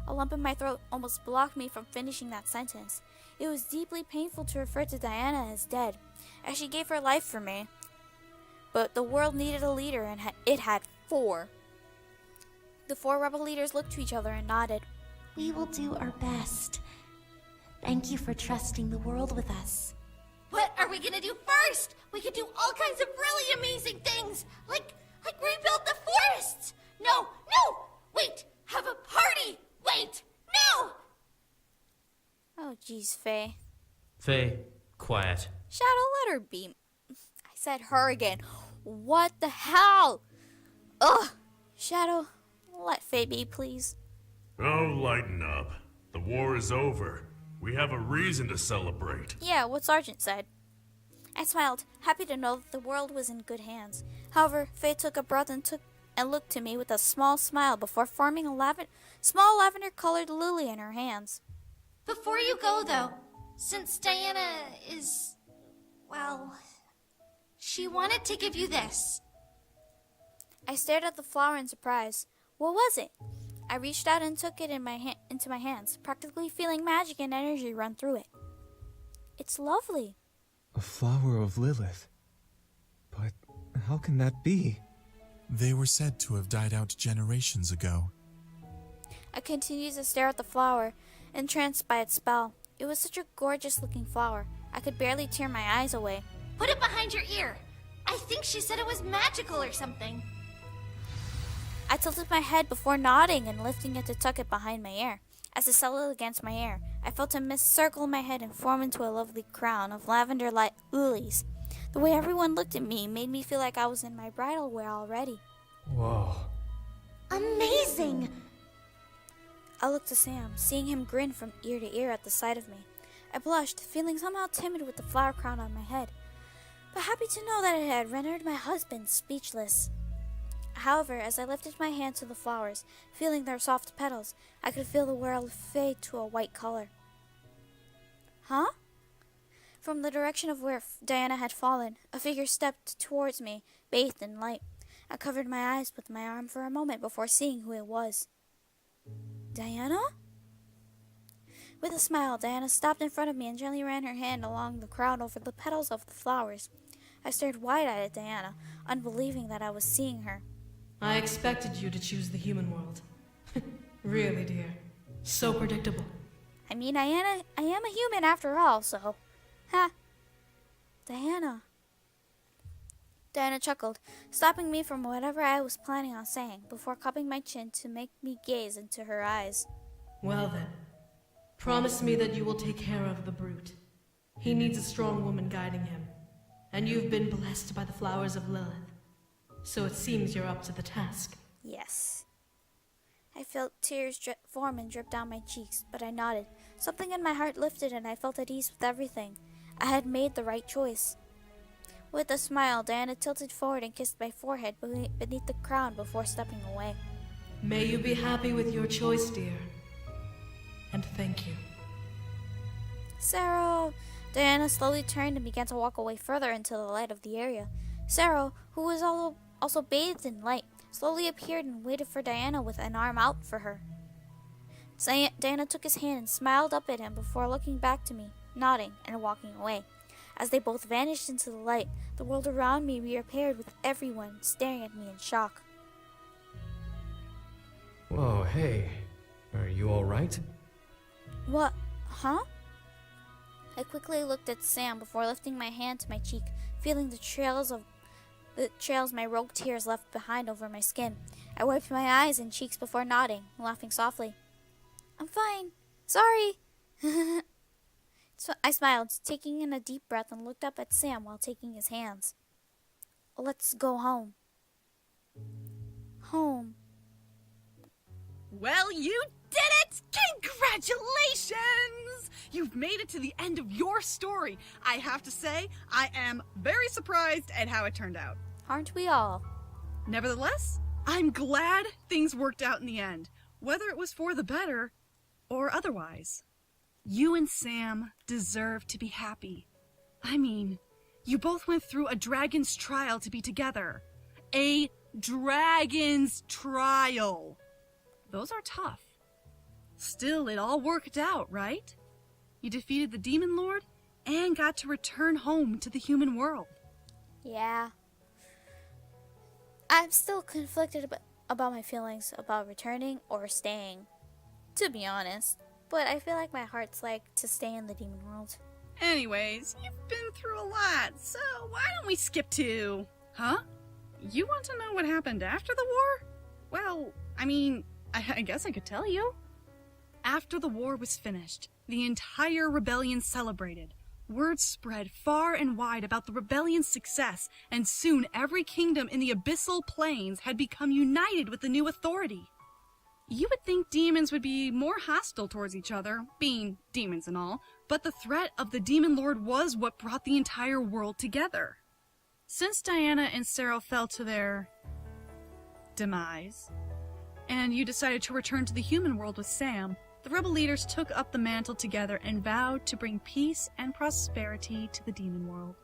A lump in my throat almost blocked me from finishing that sentence. It was deeply painful to refer to Diana as dead, as she gave her life for me. But the world needed a leader, and it had 4. The 4 rebel leaders looked to each other and nodded. We will do our best. Thank you for trusting the world with us. What are we gonna do first? We could do all kinds of really amazing things, like rebuild the forests. No, wait, have a party. Wait, no. Oh, jeez, Faye. Faye, quiet. Shadow, let her be. I said her again. What the hell? Ugh. Shadow, let Faye be, please. Oh, lighten up. The war is over. We have a reason to celebrate. Yeah, what Sergeant said. I smiled, happy to know that the world was in good hands. However, Faye took a breath and looked to me with a small smile before forming a small lavender-colored lily in her hands. Before you go, though, since Diana is, well, she wanted to give you this. I stared at the flower in surprise. What was it? I reached out and took it into my hands, practically feeling magic and energy run through it. It's lovely. A flower of Lilith. But how can that be? They were said to have died out generations ago. I continued to stare at the flower, entranced by its spell. It was such a gorgeous-looking flower. I could barely tear my eyes away. Put it behind your ear. I think she said it was magical or something. I tilted my head before nodding and lifting it to tuck it behind my ear. As it settled against my ear, I felt a mist circle my head and form into a lovely crown of lavender light lilies. The way everyone looked at me made me feel like I was in my bridal wear already. Whoa. Amazing! I looked to Sam, seeing him grin from ear to ear at the sight of me. I blushed, feeling somehow timid with the flower crown on my head, but happy to know that it had rendered my husband speechless. However, as I lifted my hand to the flowers, feeling their soft petals, I could feel the world fade to a white color. Huh? From the direction of where Diana had fallen, a figure stepped towards me, bathed in light. I covered my eyes with my arm for a moment before seeing who it was. Diana? With a smile, Diana stopped in front of me and gently ran her hand along the crown over the petals of the flowers. I stared wide-eyed at Diana, unbelieving that I was seeing her. I expected you to choose the human world. Really, dear. So predictable. I mean, I am a human after all, so... Ha! Diana. Diana chuckled, stopping me from whatever I was planning on saying, before cupping my chin to make me gaze into her eyes. Well then, promise me that you will take care of the brute. He needs a strong woman guiding him, and you've been blessed by the flowers of Lilith. So it seems you're up to the task. Yes. I felt tears form and drip down my cheeks, but I nodded. Something in my heart lifted and I felt at ease with everything. I had made the right choice. With a smile, Diana tilted forward and kissed my forehead beneath the crown before stepping away. May you be happy with your choice, dear. And thank you. Sarah! Diana slowly turned and began to walk away further into the light of the area. Sarah, who was also bathed in light, slowly appeared and waited for Diana with an arm out for her. Diana took his hand and smiled up at him before looking back to me, nodding and walking away. As they both vanished into the light, the world around me reappeared with everyone staring at me in shock. Whoa, hey. Are you alright? What? Huh? I quickly looked at Sam before lifting my hand to my cheek, feeling the trails my rogue tears left behind over my skin. I wiped my eyes and cheeks before nodding, laughing softly. I'm fine. Sorry. I smiled, taking in a deep breath, and looked up at Sam while taking his hands. Let's go home. Home. Well, you did it! Congratulations! You've made it to the end of your story. I have to say, I am very surprised at how it turned out. Aren't we all? Nevertheless, I'm glad things worked out in the end, whether it was for the better or otherwise. You and Sam deserve to be happy. I mean, you both went through a dragon's trial to be together. A dragon's trial. Those are tough. Still, it all worked out, right? You defeated the Demon Lord and got to return home to the human world. Yeah. I'm still conflicted about my feelings about returning or staying, to be honest. But I feel like my heart's like to stay in the demon world. Anyways, you've been through a lot, so why don't we skip to... Huh? You want to know what happened after the war? Well, I mean, I guess I could tell you. After the war was finished, the entire rebellion celebrated. Word spread far and wide about the rebellion's success, and soon every kingdom in the abyssal plains had become united with the new authority. You would think demons would be more hostile towards each other, being demons and all, but the threat of the Demon Lord was what brought the entire world together. Since Diana and Sarah fell to their... demise, and you decided to return to the human world with Sam, the rebel leaders took up the mantle together and vowed to bring peace and prosperity to the demon world.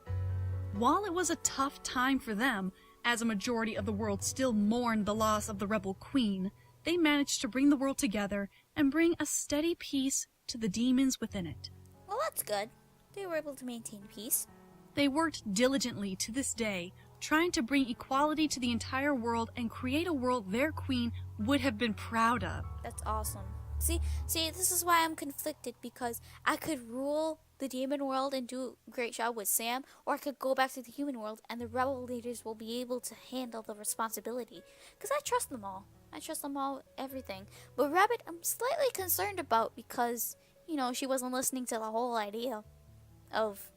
While it was a tough time for them, as a majority of the world still mourned the loss of the rebel queen, they managed to bring the world together and bring a steady peace to the demons within it. Well, that's good. They were able to maintain peace. They worked diligently to this day, trying to bring equality to the entire world and create a world their queen would have been proud of. That's awesome. See, this is why I'm conflicted, because I could rule the demon world and do a great job with Sam, or I could go back to the human world and the rebel leaders will be able to handle the responsibility. Because I trust them all. I trust them all, everything. But Rabbit, I'm slightly concerned about because, you know, she wasn't listening to the whole idea of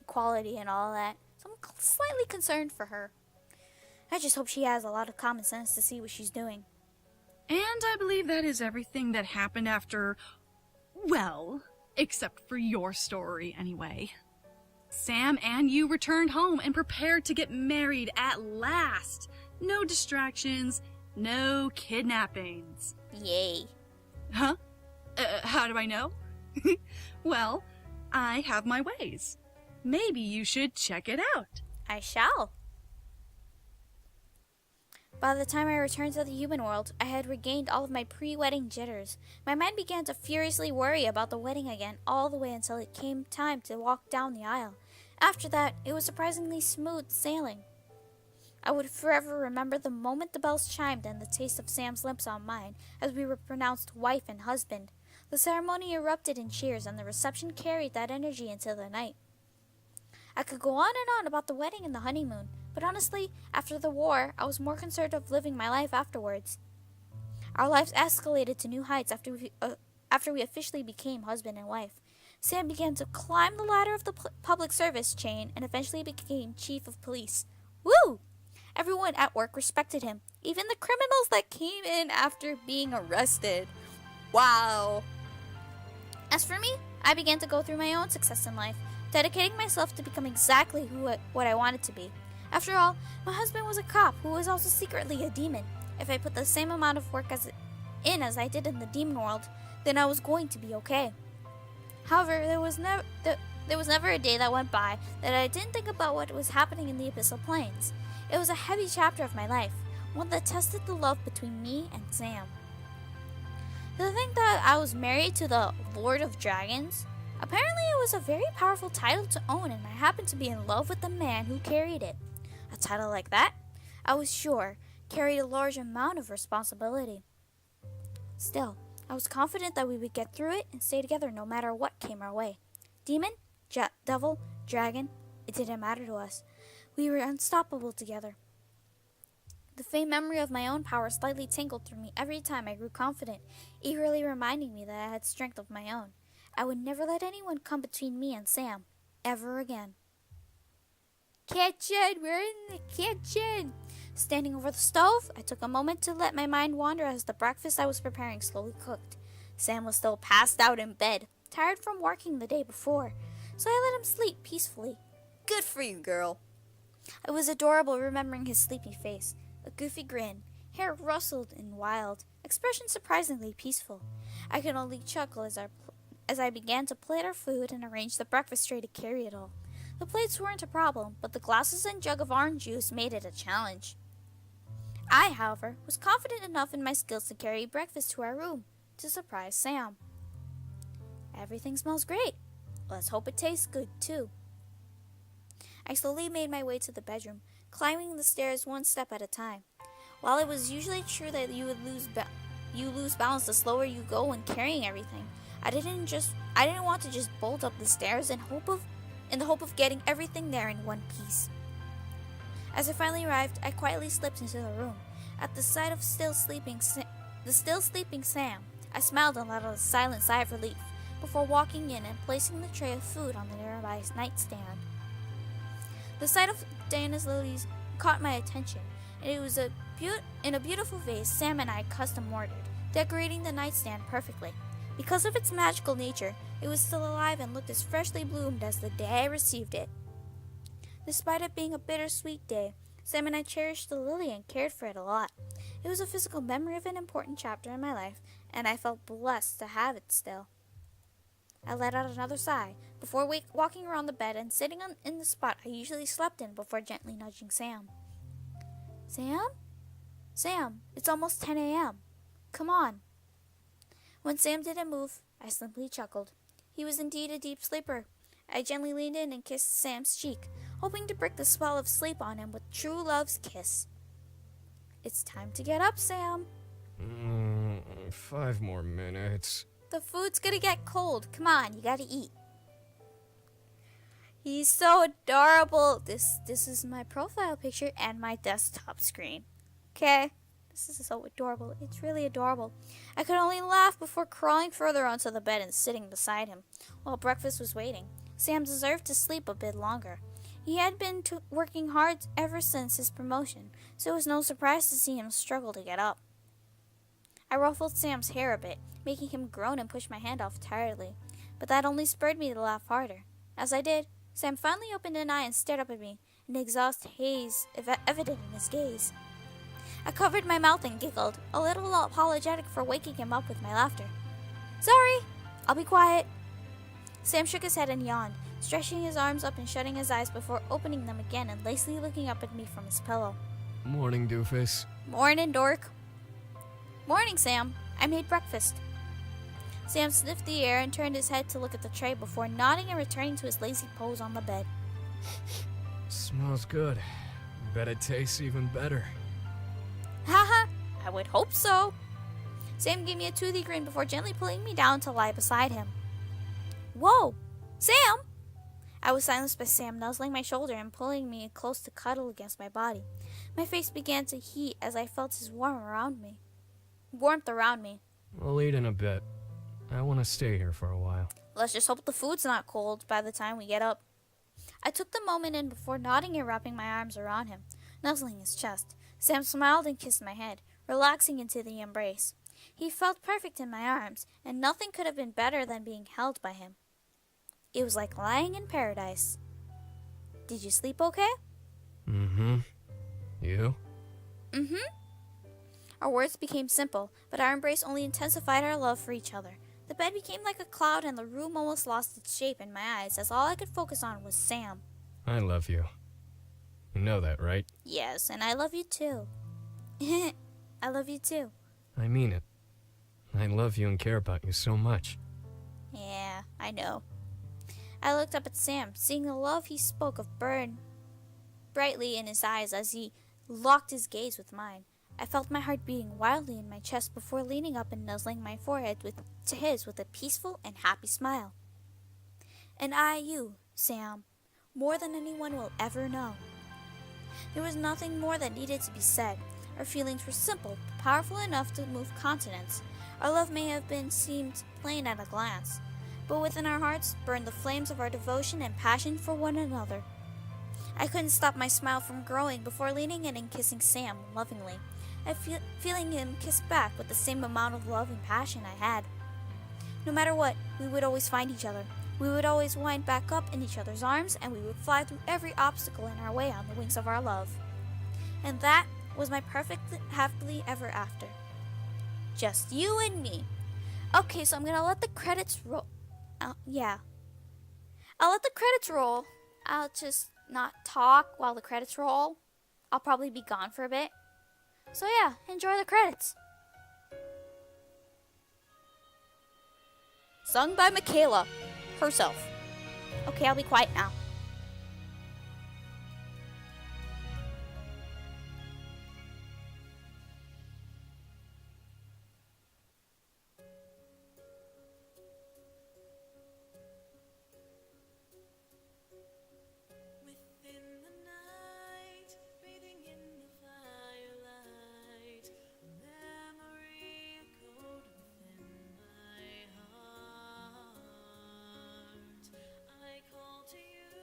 equality and all that. So I'm slightly concerned for her. I just hope she has a lot of common sense to see what she's doing. And I believe that is everything that happened after, well, except for your story anyway. Sam and you returned home and prepared to get married at last. No distractions, no kidnappings. Yay. Huh? How do I know? Well, I have my ways. Maybe you should check it out. I shall. By the time I returned to the human world, I had regained all of my pre-wedding jitters. My mind began to furiously worry about the wedding again all the way until it came time to walk down the aisle. After that, it was surprisingly smooth sailing. I would forever remember the moment the bells chimed and the taste of Sam's lips on mine as we were pronounced wife and husband. The ceremony erupted in cheers and the reception carried that energy into the night. I could go on and on about the wedding and the honeymoon, but honestly, after the war, I was more concerned of living my life afterwards. Our lives escalated to new heights after we officially became husband and wife. Sam began to climb the ladder of the public service chain and eventually became chief of police. Woo! Everyone at work respected him, even the criminals that came in after being arrested. Wow! As for me, I began to go through my own success in life, dedicating myself to become exactly what I wanted to be. After all, my husband was a cop who was also secretly a demon. If I put the same amount of work as I did in the demon world, then I was going to be okay. However, there was never a day that went by that I didn't think about what was happening in the Abyssal Plains. It was a heavy chapter of my life, one that tested the love between me and Sam. To think that I was married to the Lord of Dragons, apparently it was a very powerful title to own, and I happened to be in love with the man who carried it. A title like that, I was sure, carried a large amount of responsibility. Still, I was confident that we would get through it and stay together no matter what came our way. Demon, devil, dragon, it didn't matter to us. We were unstoppable together. The faint memory of my own power slightly tinkled through me every time I grew confident, eagerly reminding me that I had strength of my own. I would never let anyone come between me and Sam, ever again. Kitchen! We're in the kitchen! Standing over the stove, I took a moment to let my mind wander as the breakfast I was preparing slowly cooked. Sam was still passed out in bed, tired from working the day before, so I let him sleep peacefully. Good for you, girl. It was adorable remembering his sleepy face, a goofy grin, hair rustled and wild, expression surprisingly peaceful. I could only chuckle as I began to plate our food and arrange the breakfast tray to carry it all. The plates weren't a problem, but the glasses and jug of orange juice made it a challenge. I, however, was confident enough in my skills to carry breakfast to our room to surprise Sam. Everything smells great. Let's hope it tastes good, too. I slowly made my way to the bedroom, climbing the stairs one step at a time. While it was usually true that you lose balance the slower you go when carrying everything, I didn't want to just bolt up the stairs in the hope of getting everything there in one piece. As I finally arrived, I quietly slipped into the room. At the sight of still sleeping Sam, I smiled and let out a silent sigh of relief before walking in and placing the tray of food on the nearby nightstand. The sight of Diana's lilies caught my attention, and it was in a beautiful vase Sam and I custom ordered, decorating the nightstand perfectly. Because of its magical nature, it was still alive and looked as freshly bloomed as the day I received it. Despite it being a bittersweet day, Sam and I cherished the lily and cared for it a lot. It was a physical memory of an important chapter in my life, and I felt blessed to have it still. I let out another sigh before walking around the bed and sitting in the spot I usually slept in before gently nudging Sam. Sam? Sam, it's almost 10 a.m. Come on. When Sam didn't move, I simply chuckled. He was indeed a deep sleeper. I gently leaned in and kissed Sam's cheek, hoping to break the spell of sleep on him with true love's kiss. It's time to get up, Sam. 5 more minutes. The food's gonna get cold. Come on, you gotta eat. He's so adorable. This is my profile picture and my desktop screen. Okay? This is so adorable. It's really adorable. I could only laugh before crawling further onto the bed and sitting beside him while breakfast was waiting. Sam deserved to sleep a bit longer. He had been working hard ever since his promotion, so it was no surprise to see him struggle to get up. I ruffled Sam's hair a bit, making him groan and push my hand off tiredly, but that only spurred me to laugh harder. As I did, Sam finally opened an eye and stared up at me, an exhausted haze evident in his gaze. I covered my mouth and giggled, a little apologetic for waking him up with my laughter. Sorry, I'll be quiet. Sam shook his head and yawned, stretching his arms up and shutting his eyes before opening them again and lazily looking up at me from his pillow. Morning, doofus. Morning, dork. Morning, Sam. I made breakfast. Sam sniffed the air and turned his head to look at the tray before nodding and returning to his lazy pose on the bed. Smells good. Bet it tastes even better. Haha, I would hope so. Sam gave me a toothy grin before gently pulling me down to lie beside him. Whoa! Sam! I was silenced by Sam nuzzling my shoulder and pulling me close to cuddle against my body. My face began to heat as I felt his warmth around me. We'll eat in a bit. I want to stay here for a while. Let's just hope the food's not cold by the time we get up. I took the moment in before nodding and wrapping my arms around him, nuzzling his chest. Sam smiled and kissed my head, relaxing into the embrace. He felt perfect in my arms, and nothing could have been better than being held by him. It was like lying in paradise. Did you sleep okay? Mm-hmm. You? Mm-hmm. Our words became simple, but our embrace only intensified our love for each other. The bed became like a cloud and the room almost lost its shape in my eyes as all I could focus on was Sam. I love you. You know that, right? Yes, and I love you too. I love you too. I mean it. I love you and care about you so much. Yeah, I know. I looked up at Sam, seeing the love he spoke of burn brightly in his eyes as he locked his gaze with mine. I felt my heart beating wildly in my chest before leaning up and nuzzling my forehead to his with a peaceful and happy smile. And you, Sam, more than anyone will ever know. There was nothing more that needed to be said. Our feelings were simple, but powerful enough to move continents. Our love may have seemed plain at a glance, but within our hearts burned the flames of our devotion and passion for one another. I couldn't stop my smile from growing before leaning in and kissing Sam lovingly. Feeling him kiss back with the same amount of love and passion I had. No matter what, we would always find each other. We would always wind back up in each other's arms, and we would fly through every obstacle in our way on the wings of our love. And that was my perfect happily ever after. Just you and me. Okay, so I'm gonna let the credits roll. Yeah. I'll let the credits roll. I'll just not talk while the credits roll. I'll probably be gone for a bit. So yeah, enjoy the credits. Sung by Michaela herself. Okay, I'll be quiet now. To you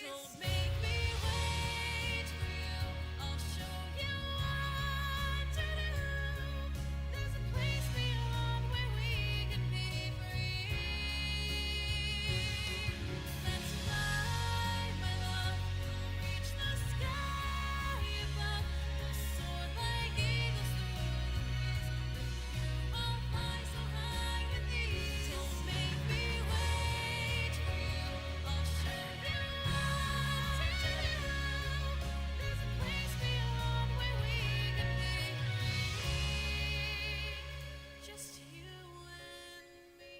Don't make me wait for you. I'll show you what to do. There's a place beyond where we can be free. Let's fly, my love. We'll reach the sky above. We'll soar like eagles through the breeze. I'll fly so high with ease. Don't make me wait for you. I'll show you what to do. There's a place beyond where we can be free. Just you and me.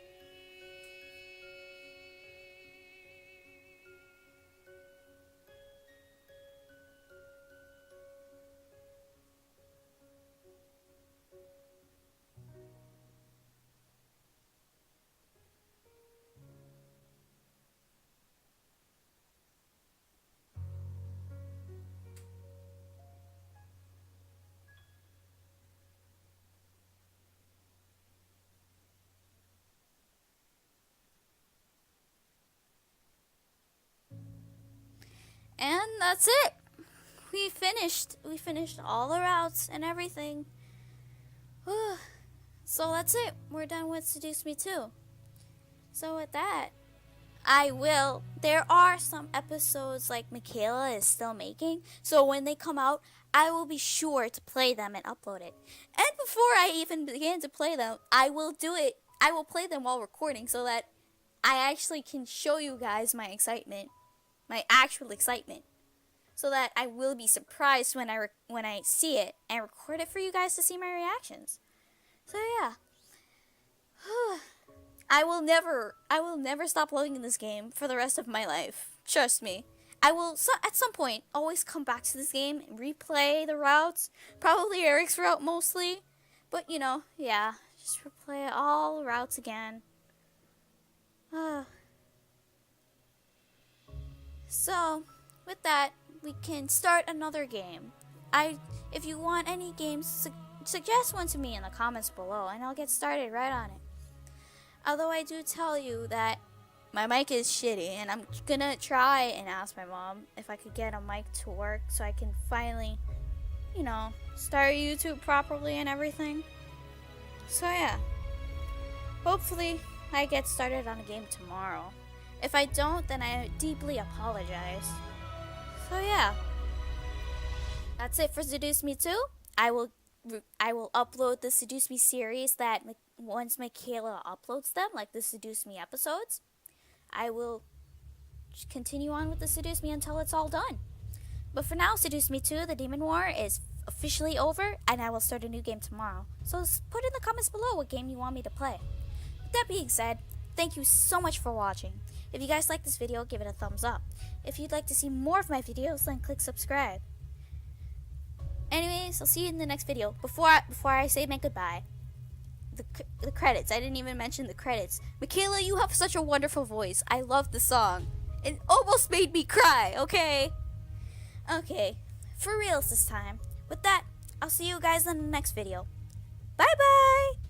And that's it. We finished. We finished all the routes and everything. Whew. So that's it. We're done with Seduce Me too. So with that, there are some episodes like Michaela is still making. So when they come out, I will be sure to play them and upload it. And before I even begin to play them, I will do it. I will play them while recording so that I actually can show you guys my excitement. My actual excitement, so that I will be surprised when I see it and record it for you guys to see my reactions. So yeah, I will never stop loving this game for the rest of my life. Trust me. I will at some point always come back to this game and replay the routes, probably Eric's route mostly, but yeah, just replay all the routes again. So, with that, we can start another game. If you want any games, suggest one to me in the comments below, and I'll get started right on it. Although I do tell you that my mic is shitty, and I'm gonna try and ask my mom if I could get a mic to work so I can finally, start YouTube properly and everything. So yeah, hopefully I get started on a game tomorrow. If I don't, then I deeply apologize. So yeah, that's it for Seduce Me 2. I will upload the Seduce Me series that once Michaela uploads them, like the Seduce Me episodes. I will continue on with the Seduce Me until it's all done. But for now, Seduce Me 2, the Demon War, is officially over, and I will start a new game tomorrow. So put in the comments below what game you want me to play. With that being said, thank you so much for watching. If you guys like this video, give it a thumbs up. If you'd like to see more of my videos, then click subscribe. Anyways, I'll see you in the next video. Before I say my goodbye, the credits. I didn't even mention the credits. Michaela, you have such a wonderful voice. I love the song. It almost made me cry, okay? Okay, for reals this time. With that, I'll see you guys in the next video. Bye-bye!